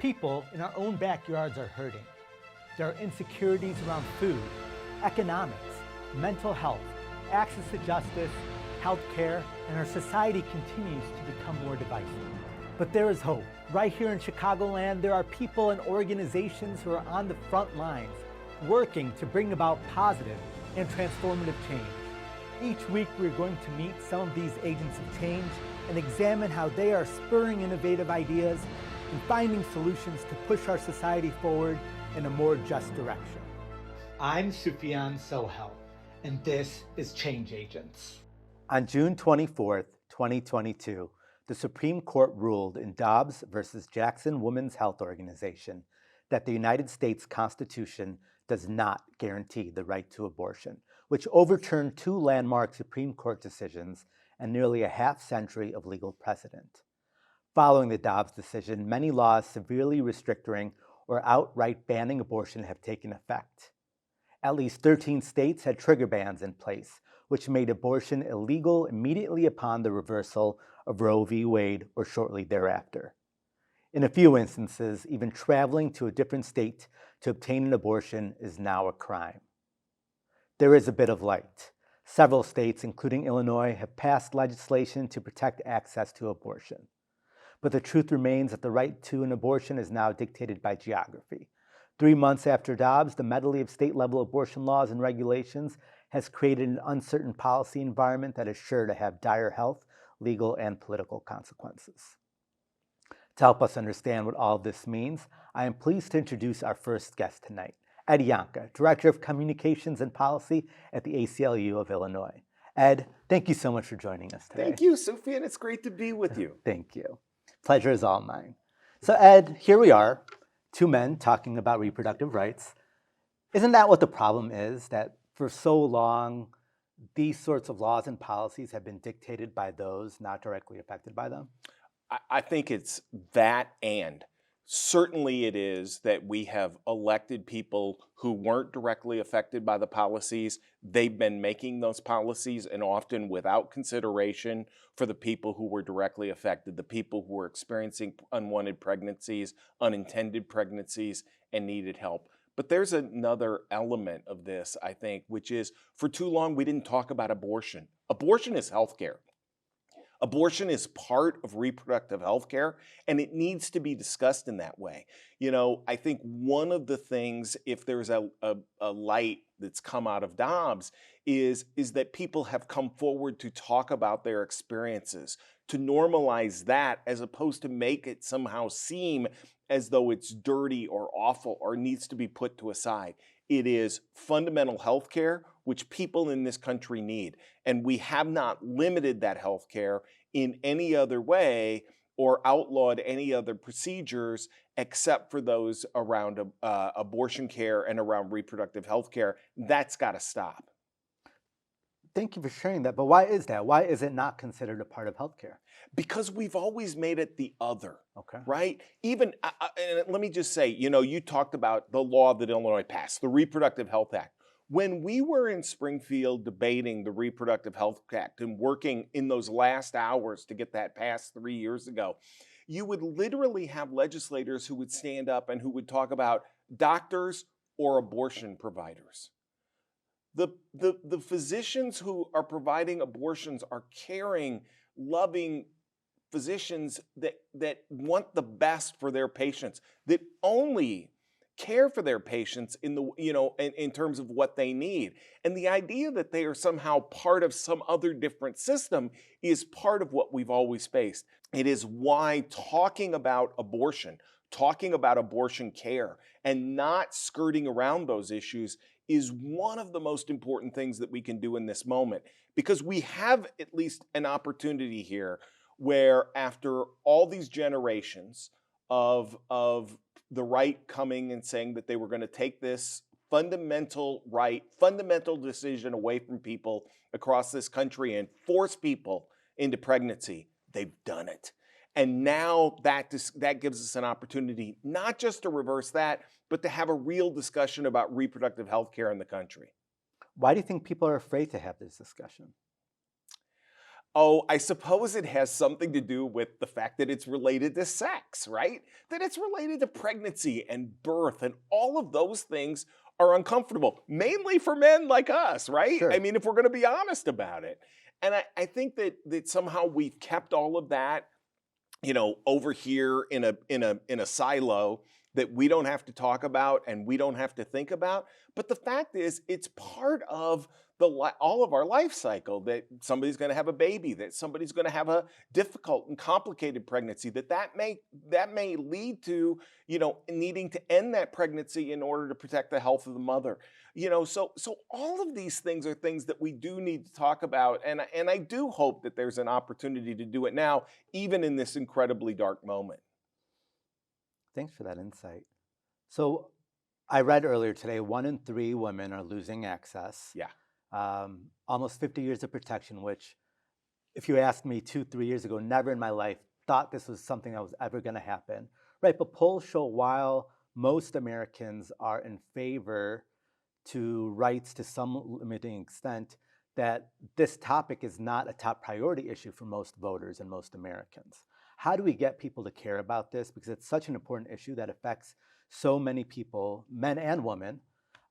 People in our own backyards are hurting. There are insecurities around food, economics, mental health, access to justice, healthcare, and our society continues to become more divisive. But there is hope. Right here in Chicagoland, there are people and organizations who are on the front lines, working to bring about positive and transformative change. Each week, we're going to meet some of these agents of change and examine how they are spurring innovative ideas and finding solutions to push our society forward in a more just direction. I'm Sufyan Sohel, and this is Change Agents. On June 24th, 2022, the Supreme Court ruled in Dobbs versus Jackson Women's Health Organization that the United States Constitution does not guarantee the right to abortion, which overturned two landmark Supreme Court decisions and nearly a half-century of legal precedent. Following the Dobbs decision, many laws severely restricting or outright banning abortion have taken effect. At least 13 states had trigger bans in place, which made abortion illegal immediately upon the reversal of Roe v. Wade or shortly thereafter. In a few instances, even traveling to a different state to obtain an abortion is now a crime. There is a bit of light. Several states, including Illinois, have passed legislation to protect access to abortion. But the truth remains that the right to an abortion is now dictated by geography. 3 months after Dobbs, the medley of state-level abortion laws and regulations has created an uncertain policy environment that is sure to have dire health, legal, and political consequences. To help us understand what all of this means, I am pleased to introduce our first guest tonight, Ed Yanka, Director of Communications and Policy at the ACLU of Illinois. Ed, thank you so much for joining us today. Thank you, Sufyan. It's great to be with you. Thank you. Pleasure is all mine. So Ed, here we are, two men talking about reproductive rights. Isn't that what the problem is, that for so long, these sorts of laws and policies have been dictated by those not directly affected by them? I think it's that, and certainly it is that we have elected people who weren't directly affected by the policies. They've been making those policies, and often without consideration for the people who were directly affected, the people who were experiencing unwanted pregnancies, unintended pregnancies, and needed help. But there's another element of this, I think, which is for too long we didn't talk about abortion. Abortion is healthcare. Abortion is part of reproductive health care, and it needs to be discussed in that way. You know, I think one of the things, if there's a light that's come out of Dobbs, is that people have come forward to talk about their experiences, to normalize that, as opposed to make it somehow seem as though it's dirty or awful or needs to be put to a side. It is fundamental health care, which people in this country need. And we have not limited that health care in any other way or outlawed any other procedures except for those around abortion care and around reproductive health care. That's got to stop. Thank you for sharing that, but why is that? Why is it not considered a part of healthcare? Because we've always made it the other, Okay. right? Even, and let me just say, you know, you talked about the law that Illinois passed, the Reproductive Health Act. When we were in Springfield debating the Reproductive Health Act and working in those last hours to get that passed 3 years ago, you would literally have legislators who would stand up and who would talk about doctors or abortion providers. The physicians who are providing abortions are caring, loving physicians that want the best for their patients, that only care for their patients in terms of what they need. And the idea that they are somehow part of some other different system is part of what we've always faced. It is why talking about abortion care, and not skirting around those issues is one of the most important things that we can do in this moment, because we have at least an opportunity here where, after all these generations of the right coming and saying that they were going to take this fundamental decision away from people across this country and force people into pregnancy, they've done it. And now that gives us an opportunity not just to reverse that, but to have a real discussion about reproductive health care in the country. Why do you think people are afraid to have this discussion? Oh, I suppose it has something to do with the fact that it's related to sex, right? That it's related to pregnancy and birth, and all of those things are uncomfortable, mainly for men like us, right? I Sure. mean, if we're going to be honest about it. And I think that somehow we've kept all of that, over here in a silo that we don't have to talk about and we don't have to think about. But the fact is, it's part of all of our life cycle, that somebody's going to have a baby, that somebody's going to have a difficult and complicated pregnancy, that may lead to needing to end that pregnancy in order to protect the health of the mother. So all of these things are things that we do need to talk about, and I do hope that there's an opportunity to do it now, even in this incredibly dark moment. Thanks for that insight. So I read earlier today, 1 in 3 women are losing access. Yeah. Almost 50 years of protection, which if you asked me 2, 3 years ago, never in my life thought this was something that was ever going to happen. Right, but polls show while most Americans are in favor to rights to some limiting extent, that this topic is not a top priority issue for most voters and most Americans. How do we get people to care about this? Because it's such an important issue that affects so many people, men and women.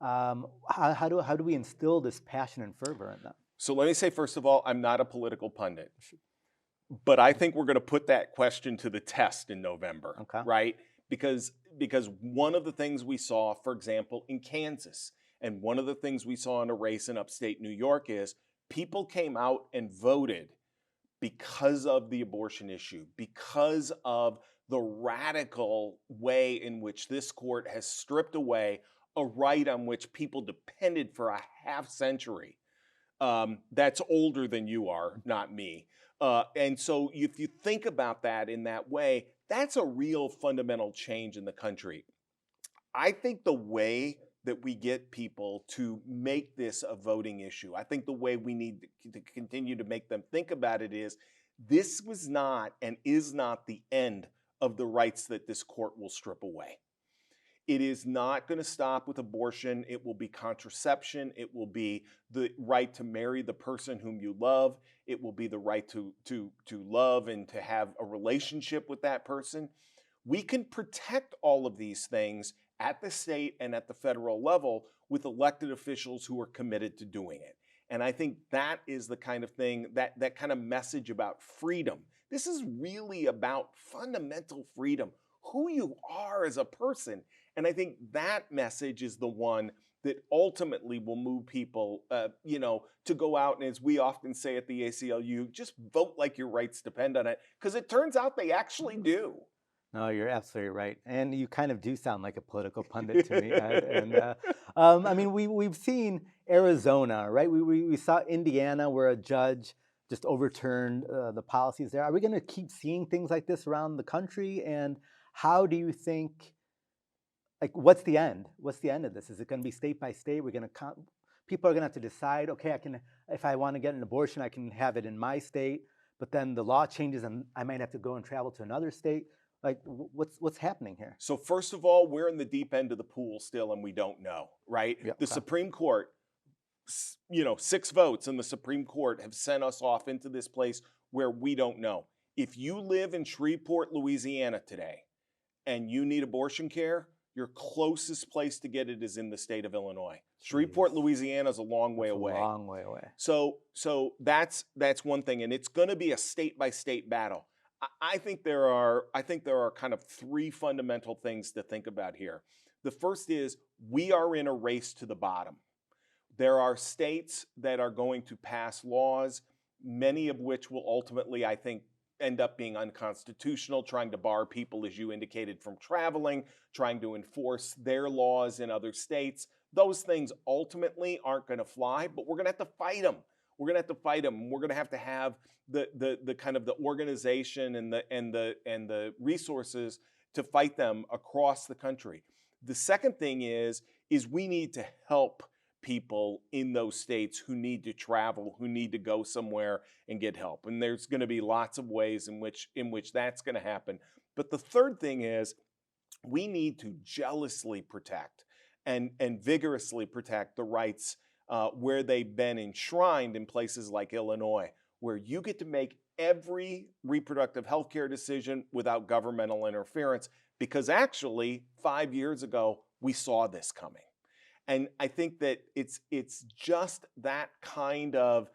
How do we instill this passion and fervor in them? So let me say, first of all, I'm not a political pundit, but I think we're going to put that question to the test in November, Okay. right? Because one of the things we saw, for example, in Kansas, and one of the things we saw in a race in upstate New York, is people came out and voted because of the abortion issue, because of the radical way in which this court has stripped away a right on which people depended for a half century. That's older than you are, not me. And so if you think about that in that way, that's a real fundamental change in the country. I think the way that we get people to make this a voting issue, I think the way we need to continue to make them think about it is, this was not and is not the end of the rights that this court will strip away. It is not going to stop with abortion. It will be contraception. It will be the right to marry the person whom you love. It will be the right to love and to have a relationship with that person. We can protect all of these things at the state and at the federal level with elected officials who are committed to doing it. And I think that is the kind of thing, that kind of message about freedom. This is really about fundamental freedom, who you are as a person. And I think that message is the one that ultimately will move people, to go out and, as we often say at the ACLU, just vote like your rights depend on it, because it turns out they actually do. No, you're absolutely right, and you kind of do sound like a political pundit to me, Ed. And I mean, we've seen Arizona, right? We saw Indiana, where a judge just overturned the policies there. Are we going to keep seeing things like this around the country? And how do you think? Like, what's the end? What's the end of this? Is it going to be state by state? People are going to have to decide. Okay, if I want to get an abortion, I can have it in my state. But then the law changes, and I might have to go and travel to another state. Like, what's happening here? So first of all, we're in the deep end of the pool still, and we don't know, right? Yep. The Supreme Court, 6 votes in the Supreme Court have sent us off into this place where we don't know. If you live in Shreveport, Louisiana today, and you need abortion care, your closest place to get it is in the state of Illinois. Jeez. Shreveport, Louisiana is a long way away. A long way away. So that's one thing, and it's going to be a state by state battle. I think there are kind of 3 fundamental things to think about here. The first is, we are in a race to the bottom. There are states that are going to pass laws, many of which will ultimately, I think, end up being unconstitutional, trying to bar people, as you indicated, from traveling, trying to enforce their laws in other states. Those things ultimately aren't going to fly, but we're going to have to fight them. We're going to have to fight them. We're going to have the kind of the organization and the resources to fight them across the country. The second thing is we need to help people in those states who need to travel, who need to go somewhere and get help. And there's going to be lots of ways in which that's going to happen. But the third thing is, we need to jealously protect and vigorously protect the rights where they've been enshrined in places like Illinois, where you get to make every reproductive health care decision without governmental interference, because actually 5 years ago, we saw this coming. And I think that it's just that kind of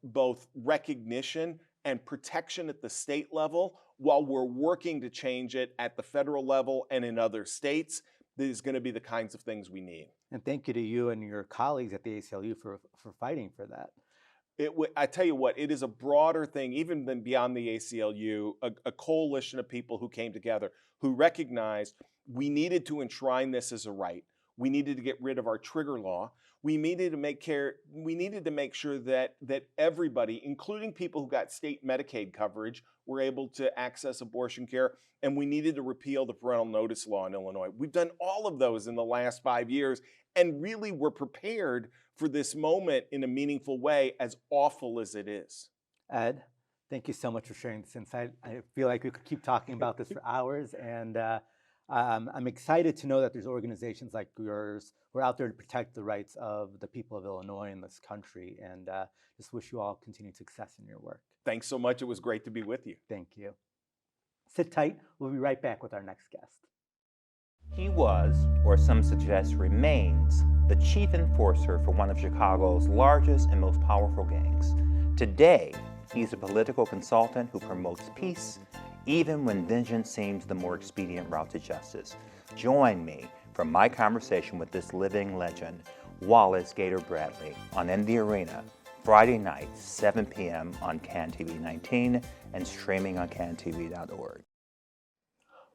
both recognition and protection at the state level while we're working to change it at the federal level and in other states that is going to be the kinds of things we need. And thank you to you and your colleagues at the ACLU for fighting for that. I tell you what, it is a broader thing, even than beyond the ACLU, a coalition of people who came together, who recognized we needed to enshrine this as a right. We needed to get rid of our trigger law. We needed to make sure that everybody, including people who got state Medicaid coverage, were able to access abortion care. And we needed to repeal the parental notice law in Illinois. We've done all of those in the last 5 years, and really we're prepared for this moment in a meaningful way, as awful as it is. Ed, thank you so much for sharing this insight. I feel like we could keep talking about this for hours, and I'm excited to know that there's organizations like yours who are out there to protect the rights of the people of Illinois in this country, and just wish you all continued success in your work. Thanks so much. It was great to be with you. Thank you. Sit tight. We'll be right back with our next guest. He was, or some suggest remains, the chief enforcer for one of Chicago's largest and most powerful gangs. Today, he's a political consultant who promotes peace, even when vengeance seems the more expedient route to justice. Join me for my conversation with this living legend, Wallace Gator Bradley, on In the Arena, Friday night, 7 p.m. on CAN-TV 19 and streaming on cantv.org.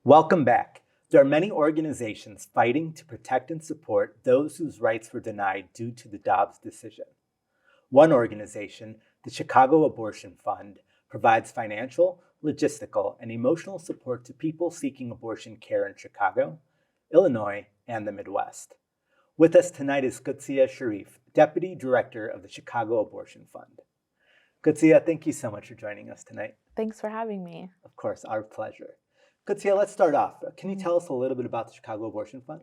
Welcome back. There are many organizations fighting to protect and support those whose rights were denied due to the Dobbs decision. One organization, the Chicago Abortion Fund, provides financial, logistical, and emotional support to people seeking abortion care in Chicago, Illinois, and the Midwest. With us tonight is Qudsiya Sharif, Deputy Director of the Chicago Abortion Fund. Qudsiya, thank you so much for joining us tonight. Thanks for having me. Of course, our pleasure. Qudsiya, let's start off. Can you tell us a little bit about the Chicago Abortion Fund?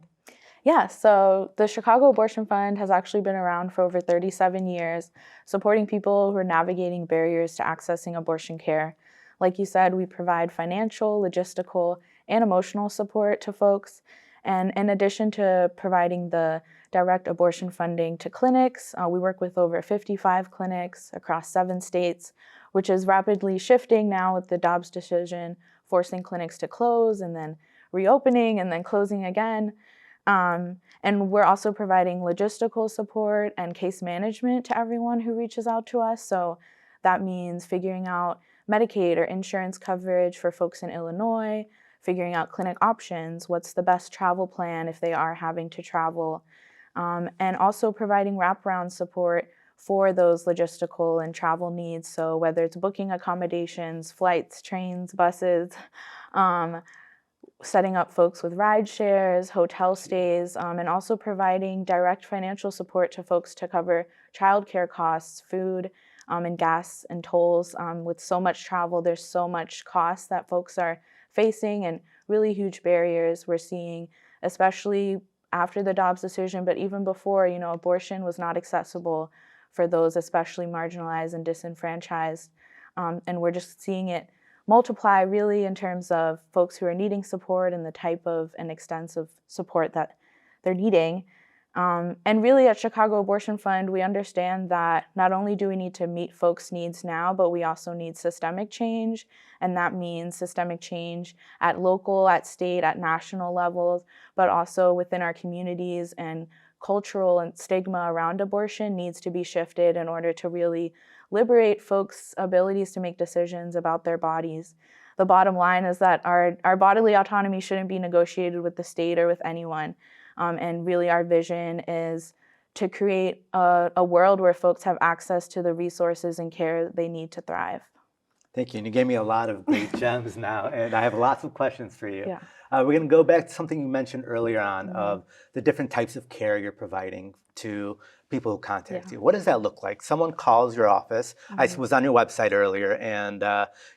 Yeah, so the Chicago Abortion Fund has actually been around for over 37 years, supporting people who are navigating barriers to accessing abortion care. Like you said, we provide financial, logistical, and emotional support to folks. And in addition to providing the direct abortion funding to clinics, we work with over 55 clinics across 7 states, which is rapidly shifting now with the Dobbs decision, forcing clinics to close and then reopening and then closing again. And we're also providing logistical support and case management to everyone who reaches out to us. So that means figuring out Medicaid or insurance coverage for folks in Illinois, figuring out clinic options, what's the best travel plan if they are having to travel, and also providing wraparound support for those logistical and travel needs. So whether it's booking accommodations, flights, trains, buses, setting up folks with ride shares, hotel stays, and also providing direct financial support to folks to cover childcare costs, food, and gas and tolls. With so much travel, there's so much cost that folks are facing and really huge barriers we're seeing, especially after the Dobbs decision, but even before, abortion was not accessible for those especially marginalized and disenfranchised. And we're just seeing it multiply really in terms of folks who are needing support and the type of and extensive support that they're needing. And really at Chicago Abortion Fund, we understand that not only do we need to meet folks' needs now, but we also need systemic change. And that means systemic change at local, at state, at national levels, but also within our communities, and cultural and stigma around abortion needs to be shifted in order to really liberate folks' abilities to make decisions about their bodies. The bottom line is that our bodily autonomy shouldn't be negotiated with the state or with anyone. And really our vision is to create a world where folks have access to the resources and care they need to thrive. Thank you. And you gave me a lot of great gems now, and I have lots of questions for you. Yeah. We're going to go back to something you mentioned earlier on of the different types of care you're providing to people who contact you. What does that look like? Someone calls your office. I was on your website earlier, and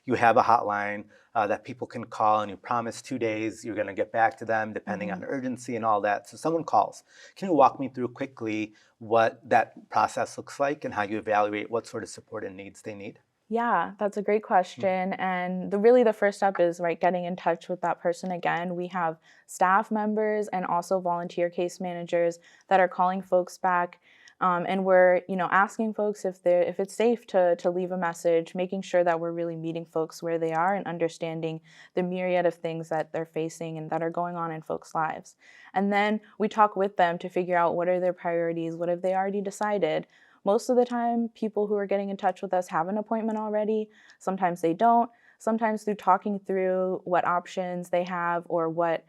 you have a hotline that people can call, and you promise 2 days you're going to get back to them depending on urgency and all that. So someone calls. Can you walk me through quickly what that process looks like and how you evaluate what sort of support and needs they need? Yeah, that's a great question. And really the first step is getting in touch with that person again. We have staff members and also volunteer case managers that are calling folks back. And we're, asking folks if it's safe to leave a message, making sure that we're really meeting folks where they are and understanding the myriad of things that they're facing and that are going on in folks' lives. And then we talk with them to figure out what are their priorities, what have they already decided. Most of the time, people who are getting in touch with us have an appointment already. Sometimes they don't. Sometimes through talking through what options they have or what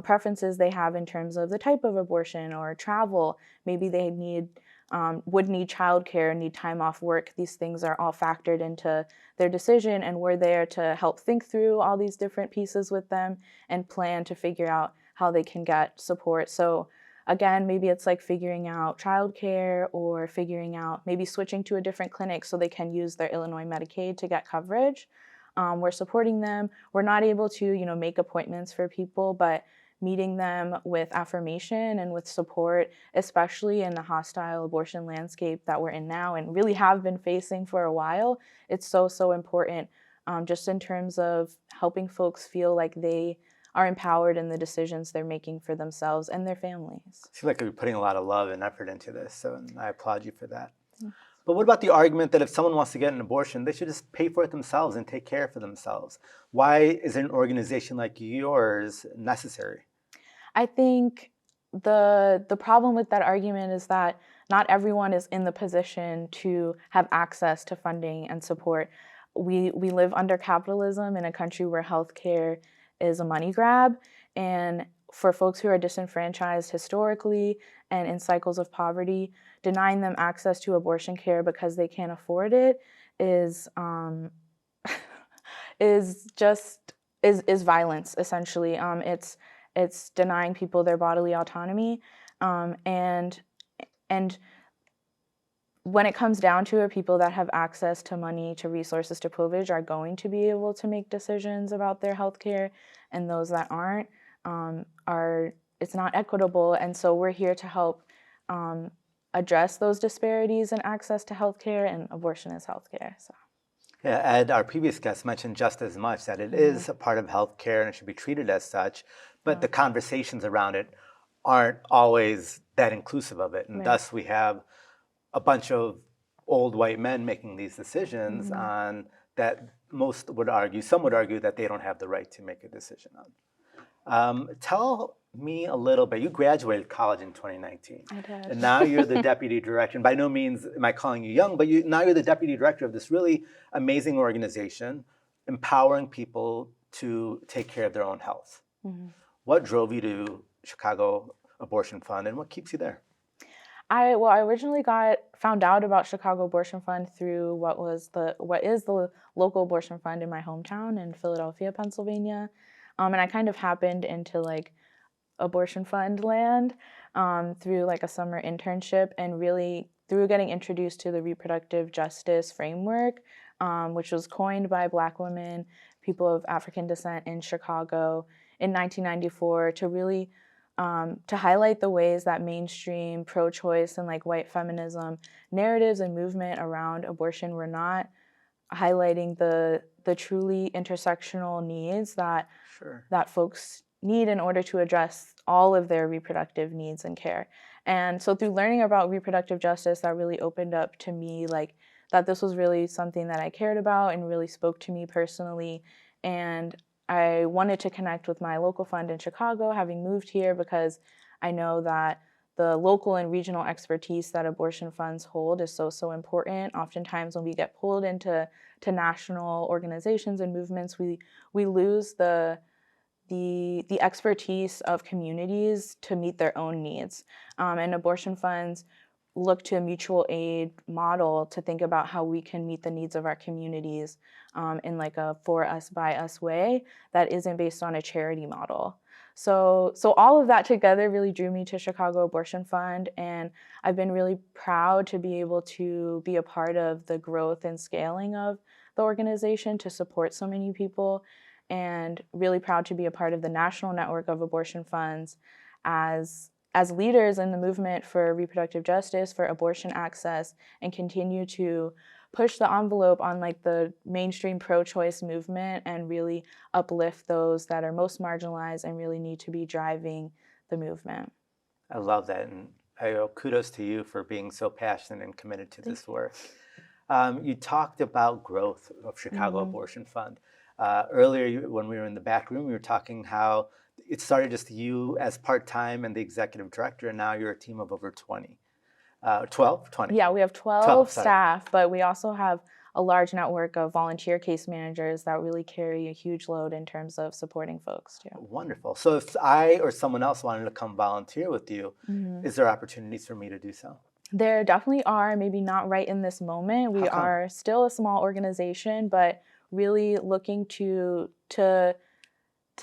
preferences they have in terms of the type of abortion or travel. Maybe they would need childcare, need time off work. These things are all factored into their decision, and we're there to help think through all these different pieces with them and plan to figure out how they can get support. So again, maybe it's figuring out childcare or figuring out maybe switching to a different clinic so they can use their Illinois Medicaid to get coverage. We're supporting them. We're not able to, make appointments for people, but meeting them with affirmation and with support, especially in the hostile abortion landscape that we're in now and really have been facing for a while. It's so, so important just in terms of helping folks feel like they are empowered in the decisions they're making for themselves and their families. I feel like you're putting a lot of love and effort into this, so I applaud you for that. But what about the argument that if someone wants to get an abortion, they should just pay for it themselves and take care for themselves? Why is an organization like yours necessary? I think the problem with that argument is that not everyone is in the position to have access to funding and support. We live under capitalism in a country where healthcare is a money grab, and for folks who are disenfranchised historically and in cycles of poverty, denying them access to abortion care because they can't afford it is violence essentially. It's denying people their bodily autonomy, and when it comes down to it, people that have access to money, to resources, to privilege are going to be able to make decisions about their health care, and those that aren't it's not equitable. And so we're here to help address those disparities in access to health care, and abortion is health care. So. Yeah, Ed, our previous guest mentioned just as much that it is a part of healthcare and it should be treated as such, but the conversations around it aren't always that inclusive of it. And thus we have a bunch of old white men making these decisions on that some would argue that they don't have the right to make a decision on. Tell me a little bit. You graduated college in 2019. I did. And now you're the deputy director. And by no means am I calling you young, but now you're the deputy director of this really amazing organization, empowering people to take care of their own health. What drove you to Chicago Abortion Fund, and what keeps you there? I originally found out about Chicago Abortion Fund through what is the local abortion fund in my hometown in Philadelphia, Pennsylvania. And I kind of happened into abortion fund land through a summer internship, and really through getting introduced to the reproductive justice framework, which was coined by Black women, people of African descent in Chicago in 1994 to really to highlight the ways that mainstream pro-choice and white feminism narratives and movement around abortion were not highlighting the truly intersectional needs that folks need in order to address all of their reproductive needs and care. And so through learning about reproductive justice, that really opened up to me that this was really something that I cared about and really spoke to me personally. And I wanted to connect with my local fund in Chicago, having moved here, because I know that the local and regional expertise that abortion funds hold is so, so important. Oftentimes when we get pulled into national organizations and movements, we lose the expertise of communities to meet their own needs. And abortion funds look to a mutual aid model to think about how we can meet the needs of our communities in a for us, by us way that isn't based on a charity model. So all of that together really drew me to Chicago Abortion Fund, and I've been really proud to be able to be a part of the growth and scaling of the organization to support so many people, and really proud to be a part of the national network of abortion funds as leaders in the movement for reproductive justice, for abortion access, and continue to push the envelope on like the mainstream pro-choice movement and really uplift those that are most marginalized and really need to be driving the movement. I love that, and I owe kudos to you for being so passionate and committed to this work. You talked about growth of Chicago Abortion Fund. Earlier, when we were in the back room, we were talking how it started just you as part-time and the executive director, and now you're a team of over 20. 12? 20? Yeah, we have 12 staff, but we also have a large network of volunteer case managers that really carry a huge load in terms of supporting folks too. Wonderful. So if I or someone else wanted to come volunteer with you, is there opportunities for me to do so? There definitely are, maybe not right in this moment. We are still a small organization, but really looking to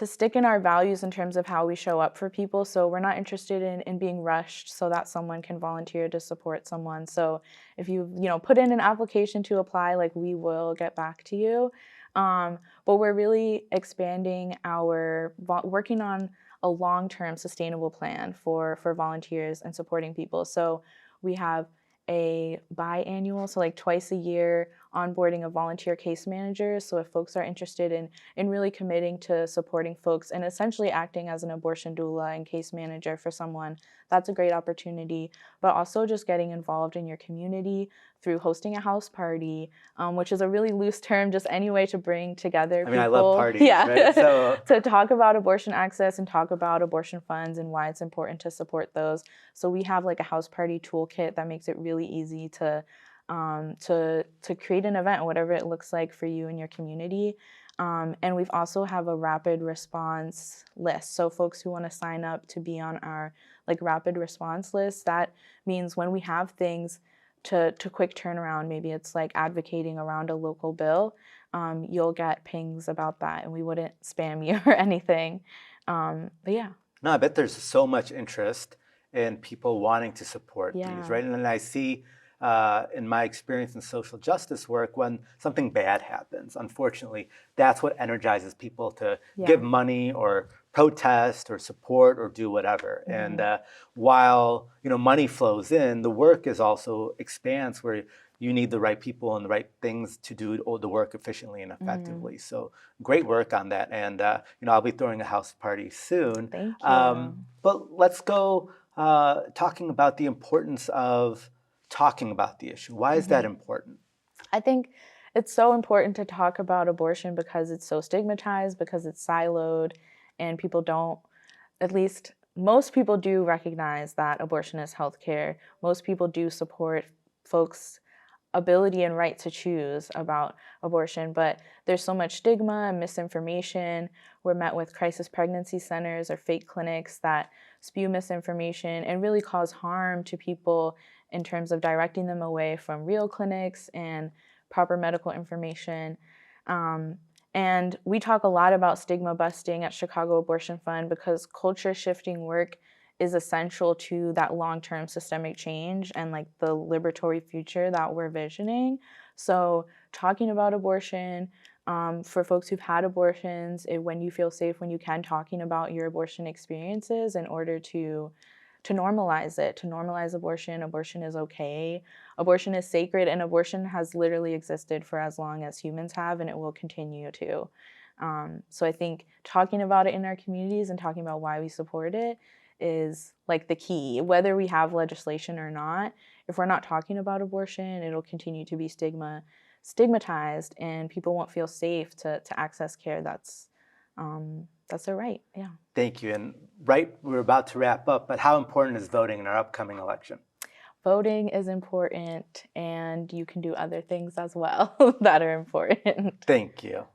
stick in our values in terms of how we show up for people. So we're not interested in being rushed so that someone can volunteer to support someone. So if you put in an application to apply, like, we will get back to you. But we're really expanding working on a long-term sustainable plan for volunteers and supporting people. So we have a biannual, so like twice a year, onboarding of volunteer case managers. So if folks are interested in really committing to supporting folks and essentially acting as an abortion doula and case manager for someone, that's a great opportunity. But also just getting involved in your community through hosting a house party, which is a really loose term, just any way to bring together people. I love parties, right? So to talk about abortion access and talk about abortion funds and why it's important to support those. So we have like a house party toolkit that makes it really easy to create an event, whatever it looks like for you and your community. And we've also have a rapid response list. So folks who want to sign up to be on our like rapid response list, that means when we have things to quick turnaround, maybe it's like advocating around a local bill, you'll get pings about that, and we wouldn't spam you or anything. But yeah. No, I bet there's so much interest in people wanting to support these, right? And then I see in my experience in social justice work, when something bad happens, unfortunately, that's what energizes people to give money or protest or support or do whatever. And while money flows in, the work is also expands where you need the right people and the right things to do the work efficiently and effectively. So great work on that. And I'll be throwing a house party soon. Thank you. But let's go talking about the importance of talking about the issue. Why is that important? I think it's so important to talk about abortion because it's so stigmatized, because it's siloed, and people don't, at least most people do recognize that abortion is healthcare. Most people do support folks' ability and right to choose about abortion, but there's so much stigma and misinformation. We're met with crisis pregnancy centers or fake clinics that spew misinformation and really cause harm to people in terms of directing them away from real clinics and proper medical information. And we talk a lot about stigma busting at Chicago Abortion Fund because culture shifting work is essential to that long-term systemic change and like the liberatory future that we're visioning. So talking about abortion, for folks who've had abortions, when you feel safe, when you can, talking about your abortion experiences in order to normalize it, to normalize abortion. Abortion is okay. Abortion is sacred, and abortion has literally existed for as long as humans have, and it will continue to. So I think talking about it in our communities and talking about why we support it is like the key. Whether we have legislation or not, if we're not talking about abortion, it'll continue to be stigmatized, and people won't feel safe to access care that's their right. Yeah. Thank you. And we're about to wrap up, but how important is voting in our upcoming election? Voting is important, and you can do other things as well that are important. Thank you.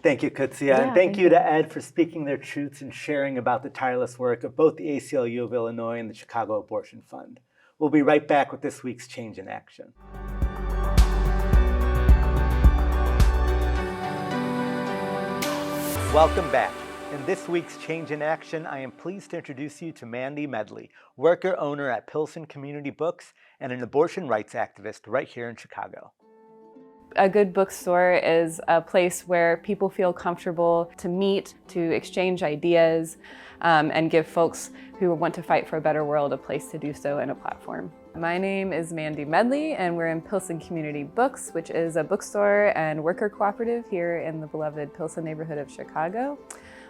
Thank you, Kutsia. And thank you to Ed for speaking their truths and sharing about the tireless work of both the ACLU of Illinois and the Chicago Abortion Fund. We'll be right back with this week's Change in Action. Welcome back. In this week's Change in Action, I am pleased to introduce you to Mandy Medley, worker owner at Pilsen Community Books and an abortion rights activist right here in Chicago. A good bookstore is a place where people feel comfortable to meet, to exchange ideas, and give folks who want to fight for a better world a place to do so and a platform. My name is Mandy Medley, and we're in Pilsen Community Books, which is a bookstore and worker cooperative here in the beloved Pilsen neighborhood of Chicago.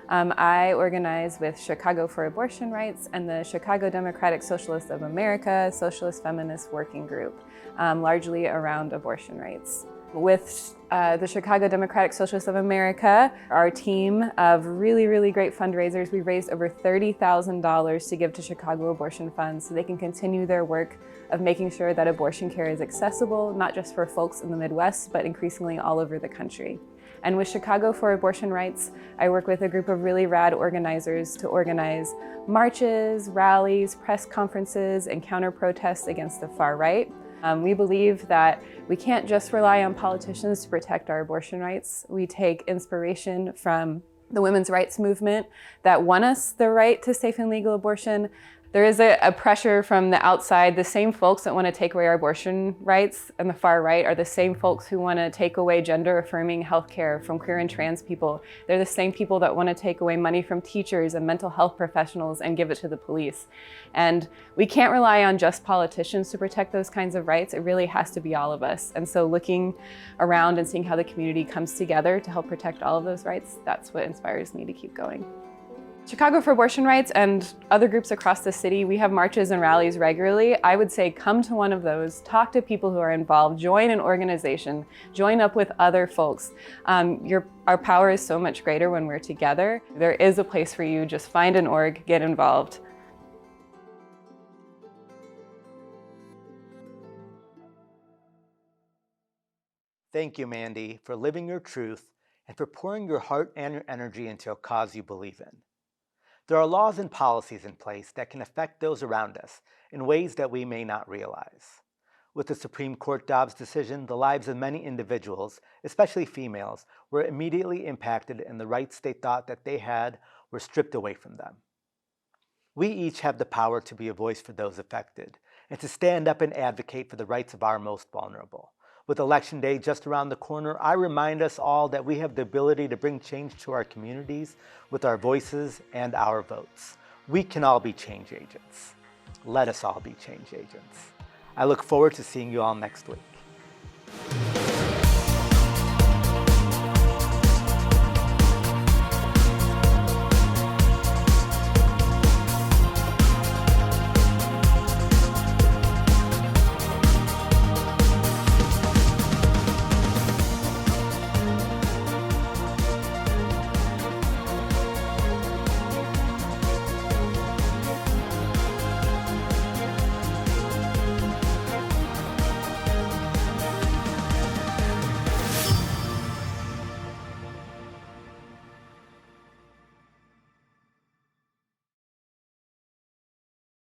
I organize with Chicago for Abortion Rights and the Chicago Democratic Socialists of America Socialist Feminist Working Group, largely around abortion rights. With the Chicago Democratic Socialists of America, our team of really great fundraisers, we raised over $30,000 to give to Chicago Abortion Funds so they can continue their work of making sure that abortion care is accessible, not just for folks in the Midwest, but increasingly all over the country. And with Chicago for Abortion Rights, I work with a group of really rad organizers to organize marches, rallies, press conferences, and counter-protests against the far right. We believe that we can't just rely on politicians to protect our abortion rights. We take inspiration from the women's rights movement that won us the right to safe and legal abortion. There is a pressure from the outside. The same folks that want to take away our abortion rights on the far right are the same folks who want to take away gender-affirming healthcare from queer and trans people. They're the same people that want to take away money from teachers and mental health professionals and give it to the police. And we can't rely on just politicians to protect those kinds of rights. It really has to be all of us. And so looking around and seeing how the community comes together to help protect all of those rights, that's what inspires me to keep going. Chicago for Abortion Rights and other groups across the city, we have marches and rallies regularly. I would say come to one of those, talk to people who are involved, join an organization, join up with other folks. Our power is so much greater when we're together. There is a place for you, just find an org, get involved. Thank you, Mandy, for living your truth and for pouring your heart and your energy into a cause you believe in. There are laws and policies in place that can affect those around us in ways that we may not realize. With the Supreme Court Dobbs decision, the lives of many individuals, especially females, were immediately impacted and the rights they thought that they had were stripped away from them. We each have the power to be a voice for those affected and to stand up and advocate for the rights of our most vulnerable. With Election Day just around the corner, I remind us all that we have the ability to bring change to our communities with our voices and our votes. We can all be change agents. Let us all be change agents. I look forward to seeing you all next week.